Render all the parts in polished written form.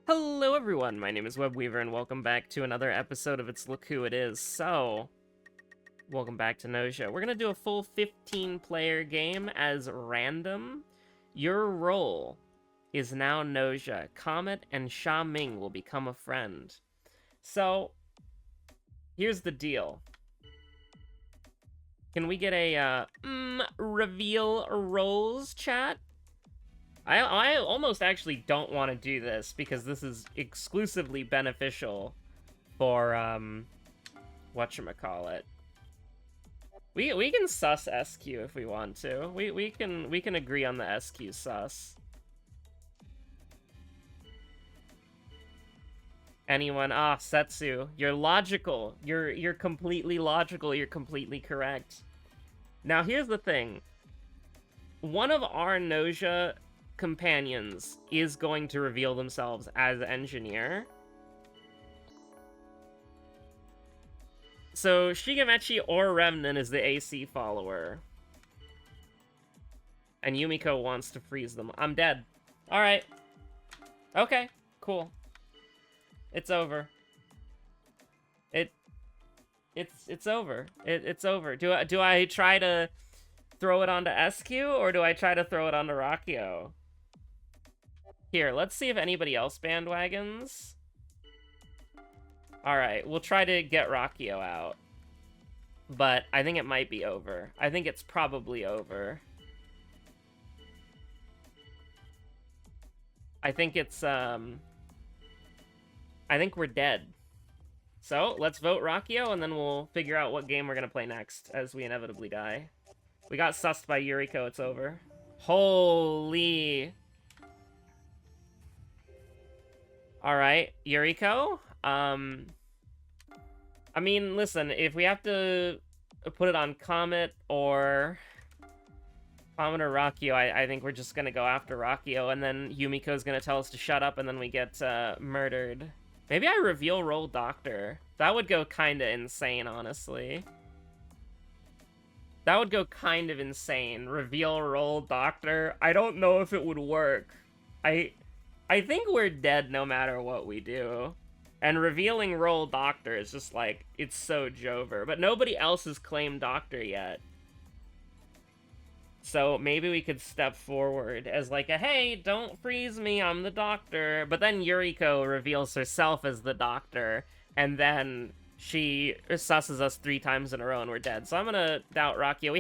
Hello everyone, my name is Webweaver and welcome back to another episode of It's Look Who It Is. So, welcome back to GNOSIA. We're gonna do a full 15-player game as random. Your role is now GNOSIA. Comet and Sha Ming will become a friend. So, here's the deal. Can we get a, reveal roles, chat? I almost actually don't want to do this because this is exclusively beneficial for, whatchamacallit. We can sus SQ if we want to. We can agree on the SQ sus. Anyone? Ah, Setsu. You're logical. You're completely logical. You're completely correct. Now here's the thing. One of our GNOSIA companions is going to reveal themselves as engineer. So Shigemechi or Remnant is the AC follower. And Yumiko wants to freeze them. I'm dead. Alright. Okay, cool. It's over. It's over. It's over. Do I try to throw it onto SQ or do I try to throw it onto Rakio? Here, let's see if anybody else bandwagons. Alright, we'll try to get Rakio out. But I think it might be over. I think it's probably over. I think it's, I think we're dead. So, let's vote Rakio, and then we'll figure out what game we're gonna play next, as we inevitably die. We got sussed by Yuriko, it's over. Holy... Alright, Yuriko. I mean, listen, if we have to put it on Comet or Rakio, I think we're just gonna go after Rakio, and then Yumiko's gonna tell us to shut up, and then we get murdered. Maybe I reveal role Doctor. That would go kinda insane, honestly. That would go kind of insane. Reveal role Doctor. I don't know if it would work. I think we're dead no matter what we do. And revealing role Doctor is just like, it's so Jover. But nobody else has claimed Doctor yet. So maybe we could step forward as like a, hey, don't freeze me, I'm the Doctor. But then Yuriko reveals herself as the Doctor. And then she susses us 3 times in a row and we're dead. So I'm gonna doubt Rakio.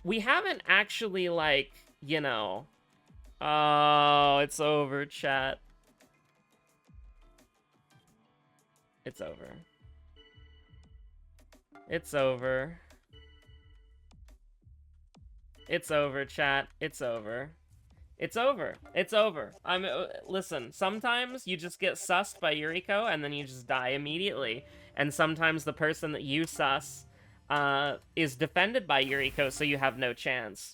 We haven't actually, like, you know... Oh, it's over, chat. It's over. It's over. It's over, chat. It's over. It's over. It's over. Listen, sometimes you just get sussed by Yuriko and then you just die immediately. And sometimes the person that you suss is defended by Yuriko, so you have no chance.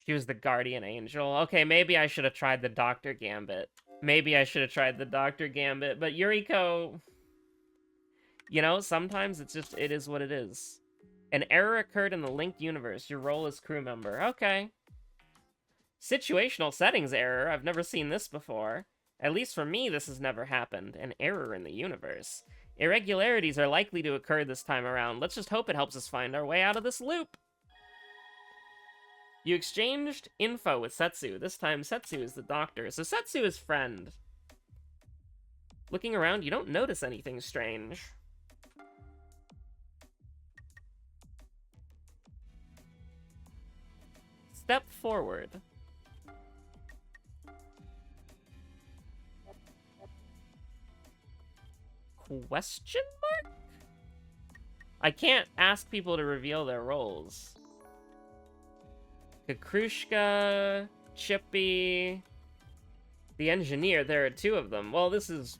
She was the guardian angel. Okay, maybe I should have tried the Dr. Gambit. Maybe I should have tried the Dr. Gambit, but Yuriko... You know, sometimes it's just, it is what it is. An error occurred in the linked universe. Your role is crew member. Okay. Situational settings error. I've never seen this before. At least for me, this has never happened. An error in the universe. Irregularities are likely to occur this time around. Let's just hope it helps us find our way out of this loop. You exchanged info with Setsu. This time, Setsu is the Doctor. So Setsu is friend. Looking around, you don't notice anything strange. Step forward. Question mark? I can't ask people to reveal their roles. Kakrushka, Chippy, the engineer, there are 2 of them. Well, this is...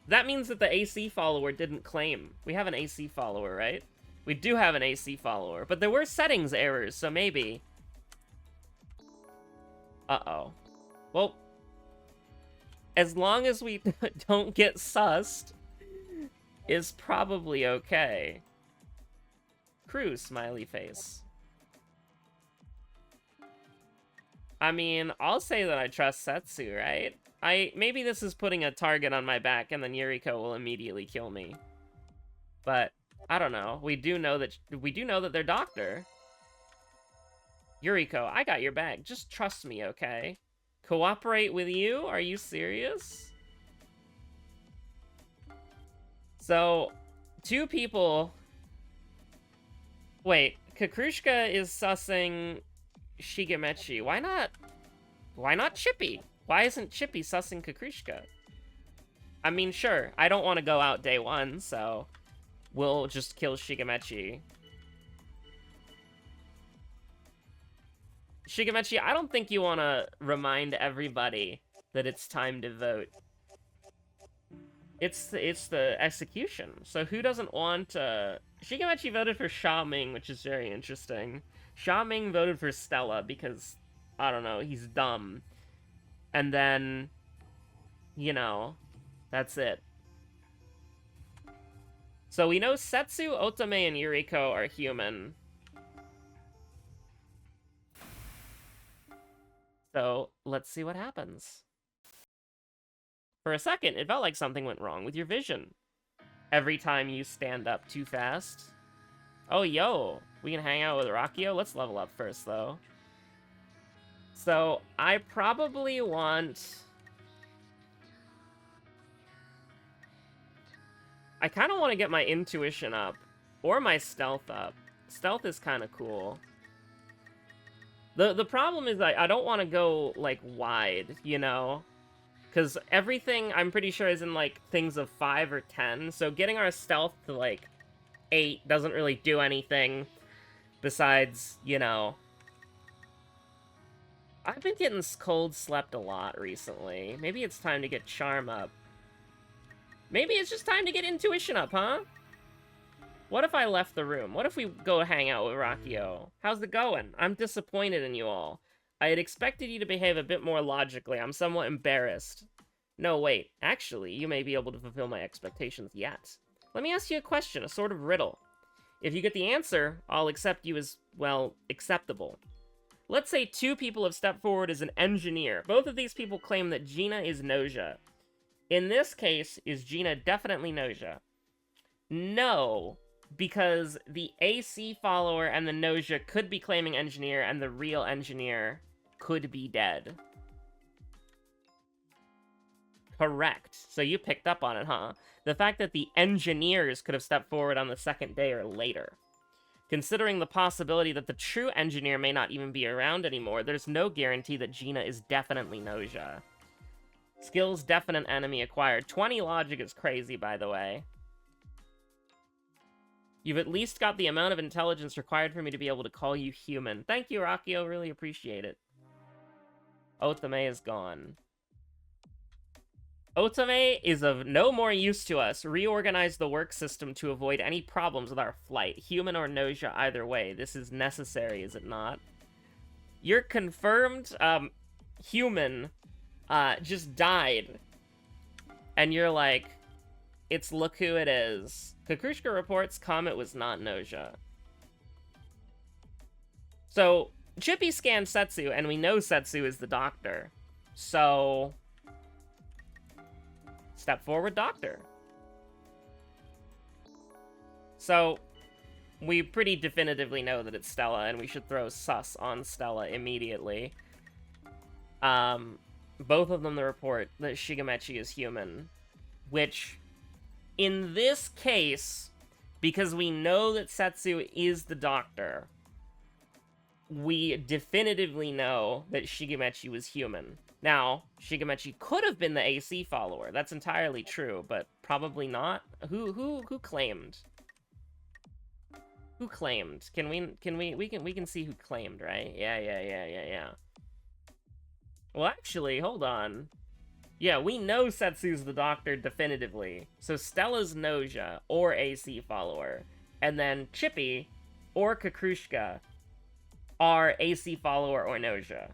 That means that the AC follower didn't claim. We have an AC follower, right? We do have an AC follower, but there were settings errors, so maybe... Uh-oh. Well, as long as we don't get sussed, is probably okay. Crew, smiley face. I mean, I'll say that I trust Setsu, right? Maybe this is putting a target on my back and then Yuriko will immediately kill me. But I don't know. We do know that they're doctor. Yuriko, I got your back. Just trust me, okay? Cooperate with you? Are you serious? So, two people... Wait, Kakrushka is sussing Shigemechi. Why not Chippy? Why isn't Chippy sussing Kakrushka? I mean, sure, I don't want to go out day one, so we'll just kill Shigemechi. Shigemechi, I don't think you want to remind everybody that it's time to vote. It's the execution. So who doesn't want to... Shigemechi voted for Sha Ming, which is very interesting. Sha Ming voted for Stella because, I don't know, he's dumb. And then, you know, that's it. So we know Setsu, Otome, and Yuriko are human. So let's see what happens. For a second, it felt like something went wrong with your vision. Every time you stand up too fast. Oh, yo, we can hang out with Rakio. Let's level up first, though. So, I probably want... I kind of want to get my intuition up. Or my stealth up. Stealth is kind of cool. The problem is I don't want to go, like, wide, you know? Because everything, I'm pretty sure, is in, like, things of 5 or 10. So getting our stealth to, like, 8 doesn't really do anything. Besides, you know... I've been getting cold slept a lot recently. Maybe it's time to get charm up. Maybe it's just time to get intuition up, huh? What if I left the room? What if we go hang out with Rakio? How's it going? I'm disappointed in you all. I had expected you to behave a bit more logically. I'm somewhat embarrassed. No, wait. Actually, you may be able to fulfill my expectations yet. Let me ask you a question, a sort of riddle. If you get the answer, I'll accept you as, well, acceptable. Let's say two people have stepped forward as an engineer. Both of these people claim that Gina is Noja. In this case, is Gina definitely Noja? No, because the AC follower and the Noja could be claiming engineer, and the real engineer could be dead. Correct. So you picked up on it, huh? The fact that the engineers could have stepped forward on the second day or later. Considering the possibility that the true engineer may not even be around anymore, there's no guarantee that Gina is definitely Noja. Skills definite enemy acquired. 20 logic is crazy, by the way. You've at least got the amount of intelligence required for me to be able to call you human. Thank you, Rakio. Really appreciate it. Otome is gone. Otome is of no more use to us. Reorganize the work system to avoid any problems with our flight. Human or Noja, either way. This is necessary, is it not? You're confirmed, human, just died. And you're like, it's look who it is. Kakrushka reports Comet was not Noja. So, Chippy scanned Setsu, and we know Setsu is the doctor. So... Step forward, doctor. So, we pretty definitively know that it's Stella, and we should throw sus on Stella immediately. Both of them report that Shigemechi is human, which, in this case, because we know that Setsu is the doctor, we definitively know that Shigemechi was human. Now, Shigemechi could have been the AC follower. That's entirely true, but probably not. Who claimed? Who claimed? We can see who claimed, right? Yeah. Well, actually, hold on. Yeah, we know Setsu's the doctor definitively. So Stella's Noja or AC follower, and then Chippy or Kakrushka are AC follower or Noja.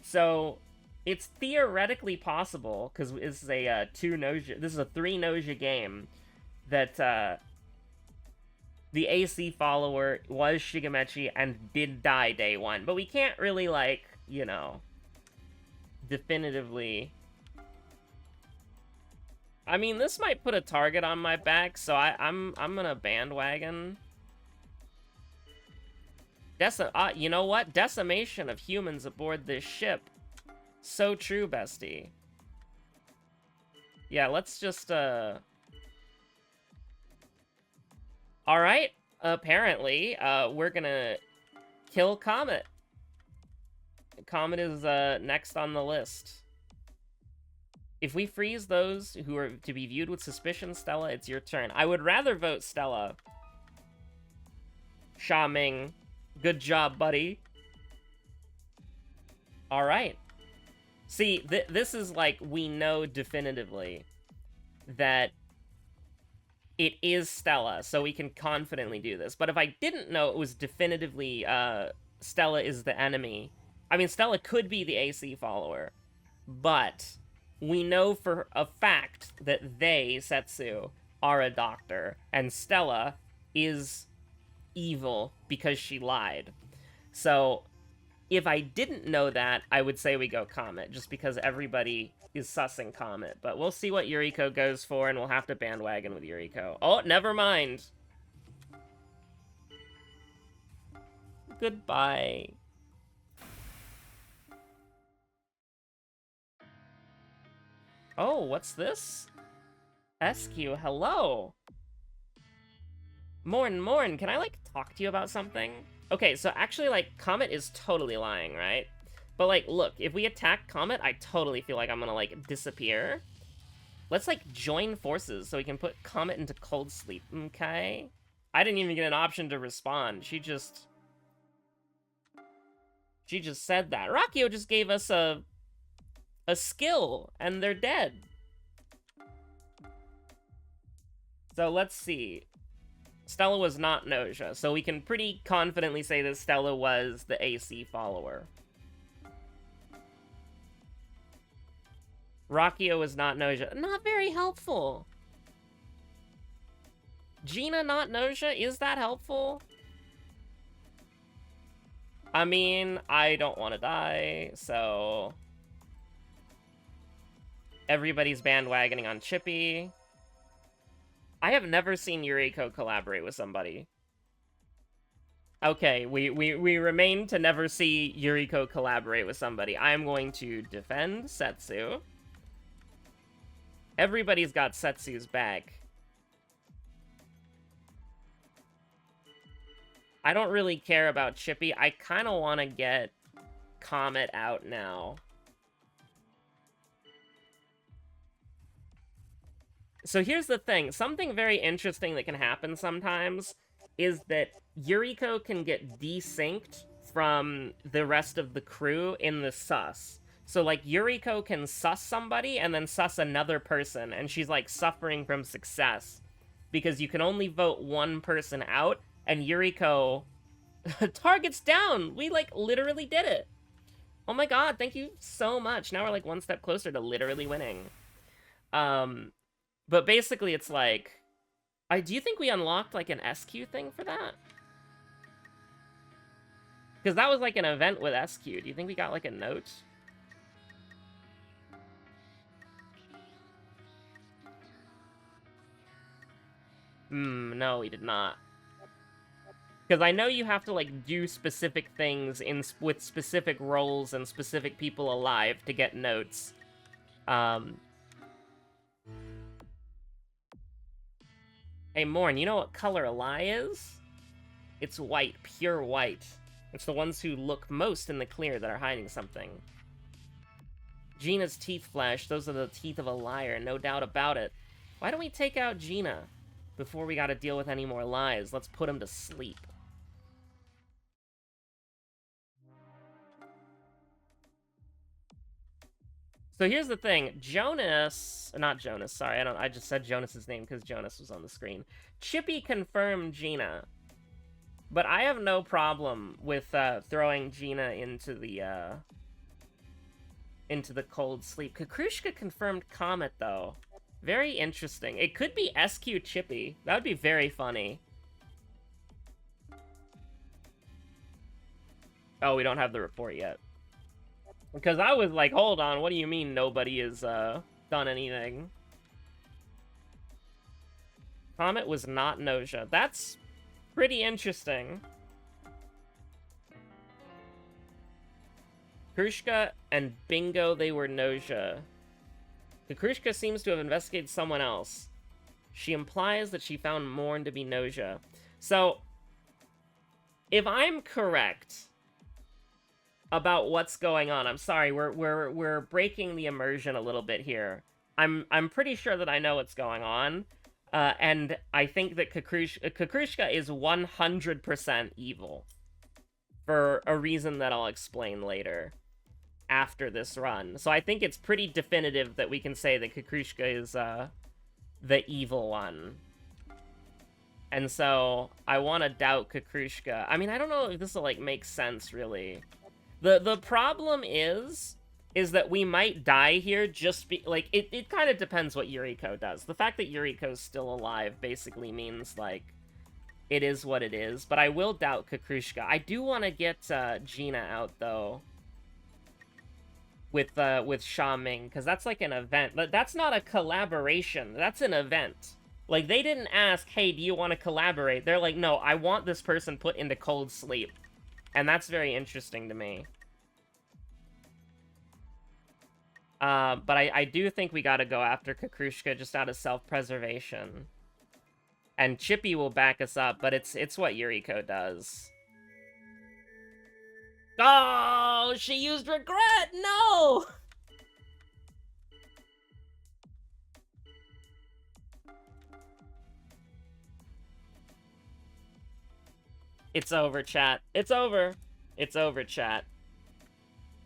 So it's theoretically possible, because this is a 3 Noja game, that the AC follower was Shigemechi and did die day one. But we can't really, like, you know, definitively... I mean, this might put a target on my back, so I'm gonna bandwagon. You know what? Decimation of humans aboard this ship. So true, bestie. Yeah, let's just, Alright, apparently, we're gonna kill Comet. Comet is, next on the list. If we freeze those who are to be viewed with suspicion, Stella, it's your turn. I would rather vote Stella. Sha Ming, good job, buddy. Alright. See, this is like, we know definitively that it is Stella, so we can confidently do this. But if I didn't know it was definitively, Stella is the enemy, I mean, Stella could be the AC follower, but we know for a fact that they, Setsu, are a doctor, and Stella is evil because she lied. So, if I didn't know that, I would say we go Comet, just because everybody is sussing Comet. But we'll see what Yuriko goes for, and we'll have to bandwagon with Yuriko. Oh, never mind. Goodbye. Oh, what's this? SQ, hello. Morn, can I, like, talk to you about something? Okay, so actually, like, Comet is totally lying, right? But, like, look, if we attack Comet, I totally feel like I'm gonna, like, disappear. Let's, like, join forces so we can put Comet into cold sleep, okay? I didn't even get an option to respond. She just said that. Rakio just gave us a skill, and they're dead. So let's see. Stella was not Nausea, so we can pretty confidently say that Stella was the AC follower. Rakio was not Nausea. Not very helpful. Gina not Nausea? Is that helpful? I mean, I don't want to die, so... Everybody's bandwagoning on Chippy. I have never seen Yuriko collaborate with somebody. Okay, we remain to never see Yuriko collaborate with somebody. I am going to defend Setsu. Everybody's got Setsu's back. I don't really care about Chippy. I kind of want to get Comet out now. So here's the thing. Something very interesting that can happen sometimes is that Yuriko can get desynced from the rest of the crew in the sus. So, like, Yuriko can sus somebody and then sus another person, and she's, like, suffering from success. Because you can only vote one person out, and Yuriko... Target's down! We, like, literally did it! Oh my god, thank you so much. Now we're, like, one step closer to literally winning. But basically, it's like... do you think we unlocked, like, an SQ thing for that? Because that was, like, an event with SQ. Do you think we got, like, a note? No, we did not. Because I know you have to, like, do specific things with specific roles and specific people alive to get notes. Hey, Morn, you know what color a lie is? It's white, pure white. It's the ones who look most in the clear that are hiding something. Gina's teeth flash, those are the teeth of a liar, no doubt about it. Why don't we take out Gina before we gotta deal with any more lies? Let's put him to sleep. So here's the thing, not Jonas, sorry, I just said Jonas's name because Jonas was on the screen. Chippy confirmed Gina, but I have no problem with throwing Gina into the cold sleep. Kakrushka confirmed Comet, though. Very interesting. It could be SQ Chippy. That would be very funny. Oh, we don't have the report yet. Because I was like, hold on, what do you mean nobody has, done anything? Comet was not Nosia. That's pretty interesting. Kukrushka and Bingo, they were Nosia. Kukrushka seems to have investigated someone else. She implies that she found Morn to be Nosia. So, if I'm correct about what's going on, I'm sorry, we're breaking the immersion a little bit here. I'm pretty sure that I know what's going on, and I think that Kukrushka is 100% evil for a reason that I'll explain later after this run. So I think it's pretty definitive that we can say that Kukrushka is the evil one. And so I want to doubt Kukrushka. I mean, I don't know if this will like make sense really. The problem is that we might die here just like it kind of depends what Yuriko does. The fact that Yuriko's still alive basically means like it is what it is, but I will doubt Kukrushka. I do want to get Gina out though with Xiaming, because that's like an event. That's not a collaboration. That's an event. Like, they didn't ask, hey, do you want to collaborate? They're like, no, I want this person put into cold sleep. And that's very interesting to me. But I do think we gotta go after Kukrushka just out of self-preservation. And Chippy will back us up, but it's what Yuriko does. Oh, she used regret! No! It's over, chat. It's over. It's over, chat.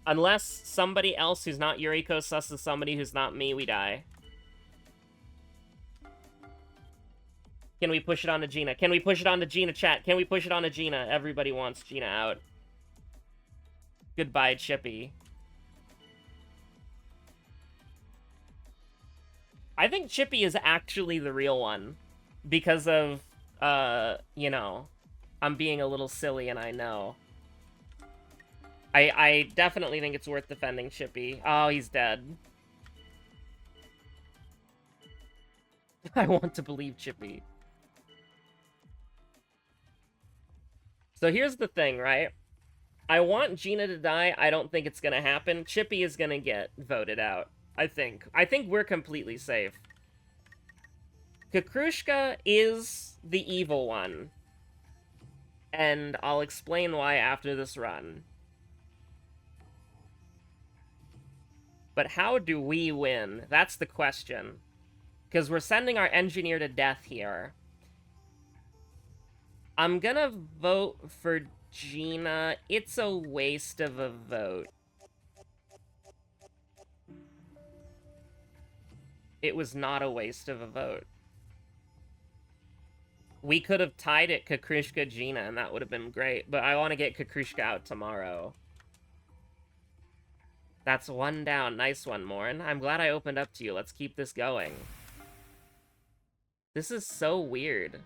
Unless somebody else who's not Yuriko susses somebody who's not me, we die. Can we push it on to Gina? Can we push it on to Gina, chat? Can we push it on to Gina? Everybody wants Gina out. Goodbye, Chippy. I think Chippy is actually the real one. Because of, you know, I'm being a little silly and I know. I definitely think it's worth defending Chippy. Oh, he's dead. I want to believe Chippy. So here's the thing, right? I want Gina to die. I don't think it's gonna happen. Chippy is gonna get voted out. I think we're completely safe. Kukrushka is the evil one. And I'll explain why after this run. But how do we win? That's the question. Because we're sending our engineer to death here. I'm gonna vote for Gina. It's a waste of a vote. It was not a waste of a vote. We could have tied it Kukrushka Gina, and that would have been great. But I want to get Kukrushka out tomorrow. That's one down. Nice one, Morin. I'm glad I opened up to you. Let's keep this going. This is so weird.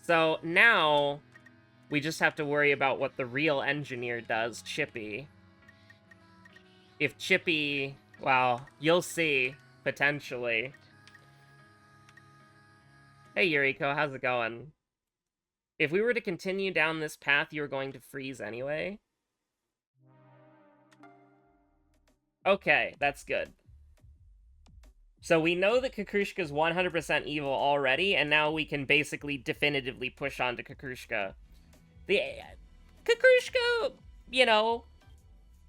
So now we just have to worry about what the real engineer does, Chippy. If Chippy... well, you'll see, potentially. Hey, Yuriko, how's it going? If we were to continue down this path, you were going to freeze anyway? Okay, that's good. So we know that Kukrushka's 100% evil already, and now we can basically definitively push on to Kukrushka. Kukrushka, you know,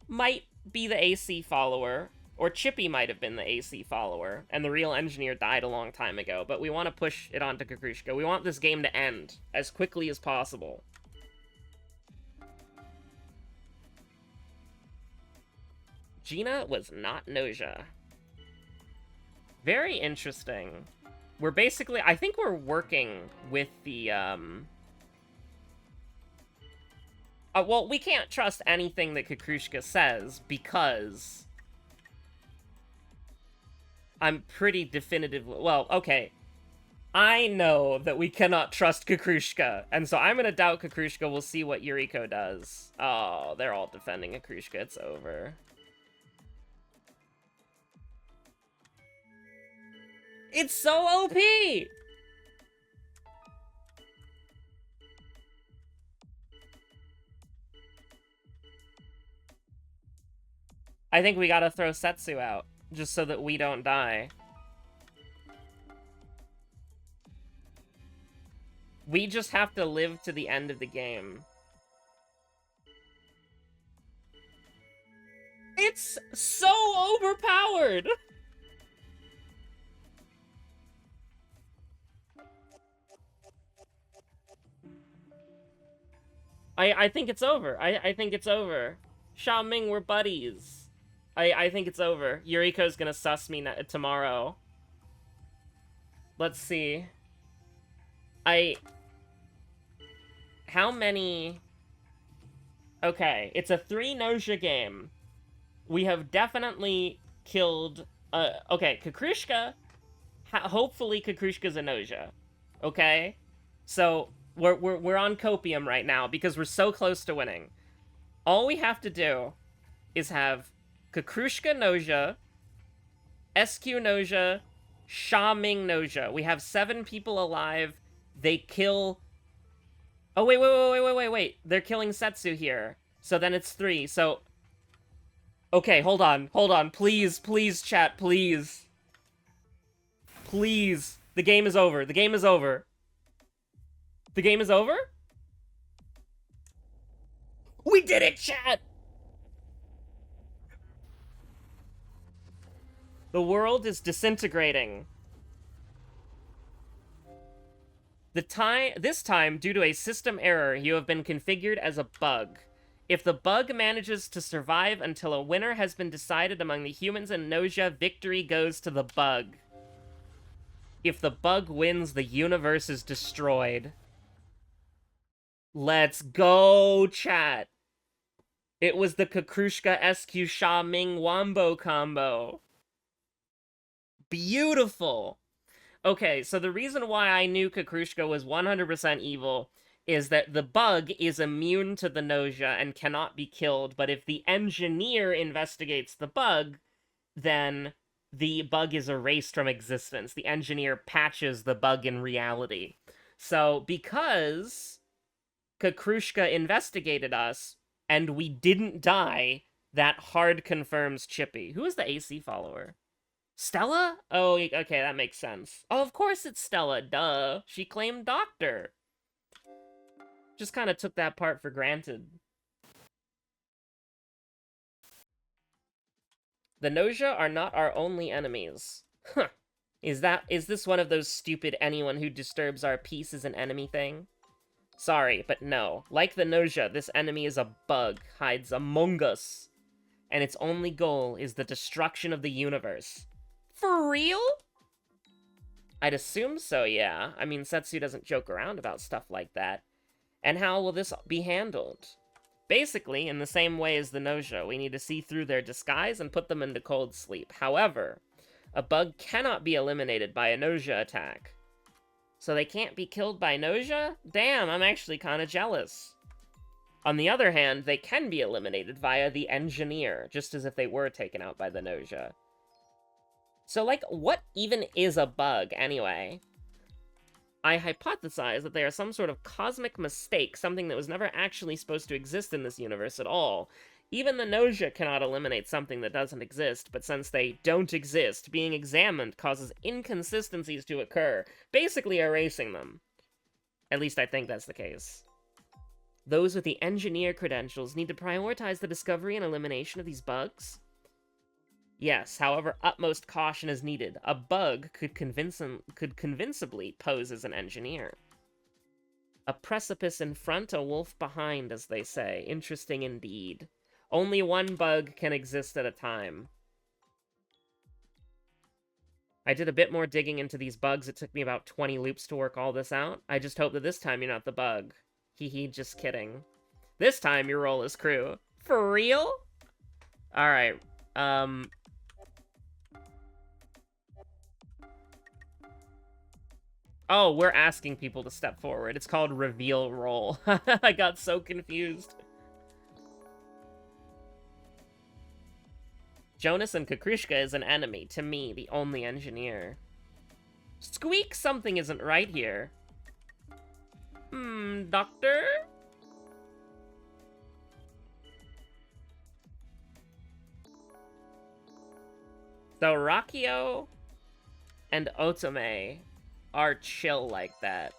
might be the AC follower, or Chippy might have been the AC follower, and the real engineer died a long time ago, but we want to push it on to Kukrushka. We want this game to end as quickly as possible. Gina was not Nosia. Very interesting. We're basically... I think we're working with the, well, we can't trust anything that Kukrushka says, because... I'm pretty definitive... well, okay. I know that we cannot trust Kukrushka, and so I'm gonna doubt Kukrushka. We'll see what Yuriko does. Oh, they're all defending Kukrushka. It's over. It's so OP! I think we gotta throw Setsu out, just so that we don't die. We just have to live to the end of the game. It's so overpowered! I think it's over. I think it's over. Xiaoming, we're buddies. I think it's over. Yuriko's gonna suss me tomorrow. Let's see. How many... Okay, it's a 3 Noja game. We have definitely killed... okay, Kukrushka... hopefully Kukrushka's a Noja. Okay? So, we're on copium right now, because we're so close to winning. All we have to do is have Kukrushka Noja, SQ Noja, Xiaoming Noja. We have 7 people alive. They kill... Oh, wait. They're killing Setsu here. So then it's 3. So... Okay, hold on. Please, chat, please. Please. The game is over. The game is over. We did it, chat! The world is disintegrating. This time, due to a system error, you have been configured as a bug. If the bug manages to survive until a winner has been decided among the humans and Noja, victory goes to the bug. If the bug wins, the universe is destroyed. Let's go, chat. It was the Kukrushka SQ Xiaoming Wombo combo. Beautiful. Okay, so the reason why I knew Kukrushka was 100% evil is that the bug is immune to the Noja and cannot be killed, but if the engineer investigates the bug, then the bug is erased from existence. The engineer patches the bug in reality. So, because Kukrushka investigated us, and we didn't die, that hard confirms Chippy. Who is the AC follower? Stella? Oh, okay, that makes sense. Oh, of course it's Stella, duh. She claimed doctor. Just kind of took that part for granted. The Noja are not our only enemies. Huh. Is this one of those stupid anyone who disturbs our peace is an enemy thing? Sorry, but no. Like the Noja, this enemy is a bug, hides among us. And its only goal is the destruction of the universe. For real? I'd assume so, yeah. I mean, Setsu doesn't joke around about stuff like that. And how will this be handled? Basically, in the same way as the Noja, we need to see through their disguise and put them into cold sleep. However, a bug cannot be eliminated by a Noja attack. So they can't be killed by Noja? Damn, I'm actually kind of jealous. On the other hand, they can be eliminated via the engineer, just as if they were taken out by the Noja. So, like, what even is a bug, anyway? I hypothesize that they are some sort of cosmic mistake, something that was never actually supposed to exist in this universe at all. Even the Noja cannot eliminate something that doesn't exist, but since they don't exist, being examined causes inconsistencies to occur, basically erasing them. At least I think that's the case. Those with the engineer credentials need to prioritize the discovery and elimination of these bugs? Yes, however, utmost caution is needed. A bug could convincibly pose as an engineer. A precipice in front, a wolf behind, as they say. Interesting indeed. Only one bug can exist at a time. I did a bit more digging into these bugs. It took me about 20 loops to work all this out. I just hope that this time you're not the bug. Hee, just kidding. This time your role is crew. For real? Alright, Oh, we're asking people to step forward. It's called reveal roll. I got so confused. Jonas and Kukrishka is an enemy. To me, the only engineer. Squeak, something isn't right here. Doctor? So Rakio and Otome are chill like that.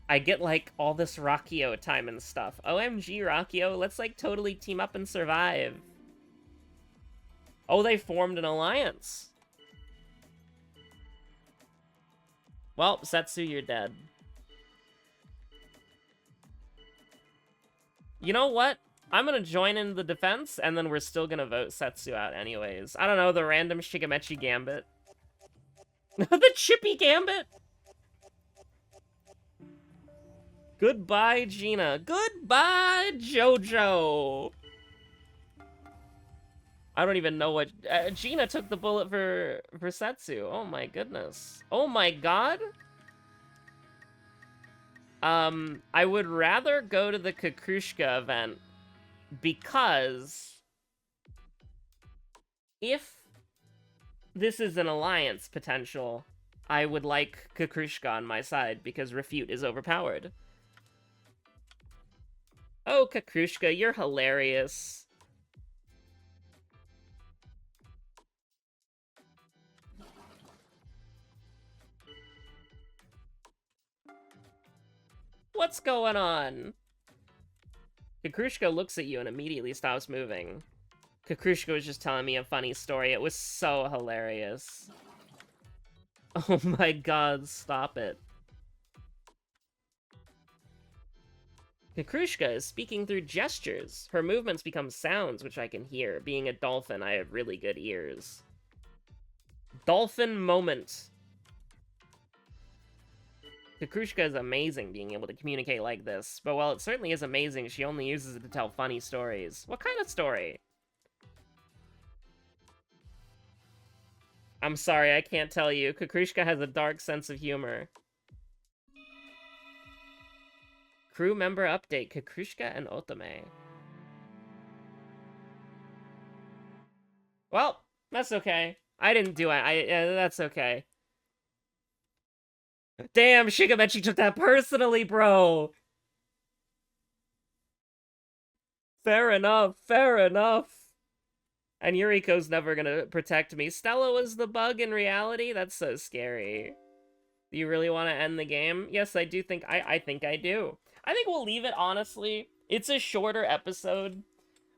I get, like, all this Rakio time and stuff. OMG, Rakio, let's, like, totally team up and survive. Oh, they formed an alliance. Well, Setsu, you're dead. You know what? I'm gonna join in the defense, and then we're still gonna vote Setsu out anyways. I don't know, the random Shigemechi Gambit. The Chippy Gambit? Goodbye, Gina. Goodbye, Jojo. I don't even know what... Gina took the bullet for Setsu. Oh my goodness. Oh my god. I would rather go to the Kukrushka event because if this is an alliance potential, I would like Kukrushka on my side because Refute is overpowered. Oh, Kukrushka, you're hilarious. What's going on? Kukrushka looks at you and immediately stops moving. Kukrushka was just telling me a funny story. It was so hilarious. Oh my god, stop it. Kukrushka is speaking through gestures. Her movements become sounds, which I can hear. Being a dolphin, I have really good ears. Dolphin moment. Kukrushka is amazing being able to communicate like this, but while it certainly is amazing, she only uses it to tell funny stories. What kind of story? I'm sorry, I can't tell you. Kukrushka has a dark sense of humor. Crew member update, Kukrushka and Otome. Well, that's okay. I didn't do it. That's okay. Damn, Shigemechi took that personally, bro! Fair enough, fair enough. And Yuriko's never gonna protect me. Stella was the bug in reality? That's so scary. Do you really want to end the game? Yes, I do think... I think I do. I think we'll leave it, honestly. It's a shorter episode,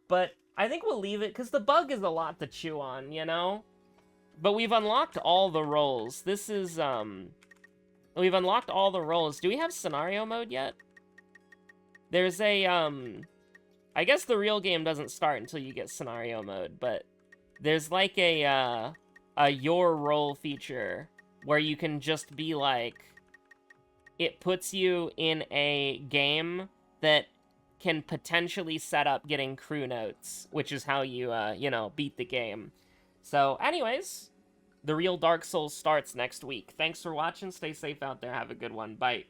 but I think we'll leave it, because the bug is a lot to chew on, you know? But we've unlocked all the roles. This is, we've unlocked all the roles. Do we have scenario mode yet? There's a, I guess the real game doesn't start until you get scenario mode, but there's like a your role feature where you can just be like, it puts you in a game that can potentially set up getting crew notes, which is how you, you know, beat the game. So, anyways, the real Dark Souls starts next week. Thanks for watching. Stay safe out there. Have a good one. Bye.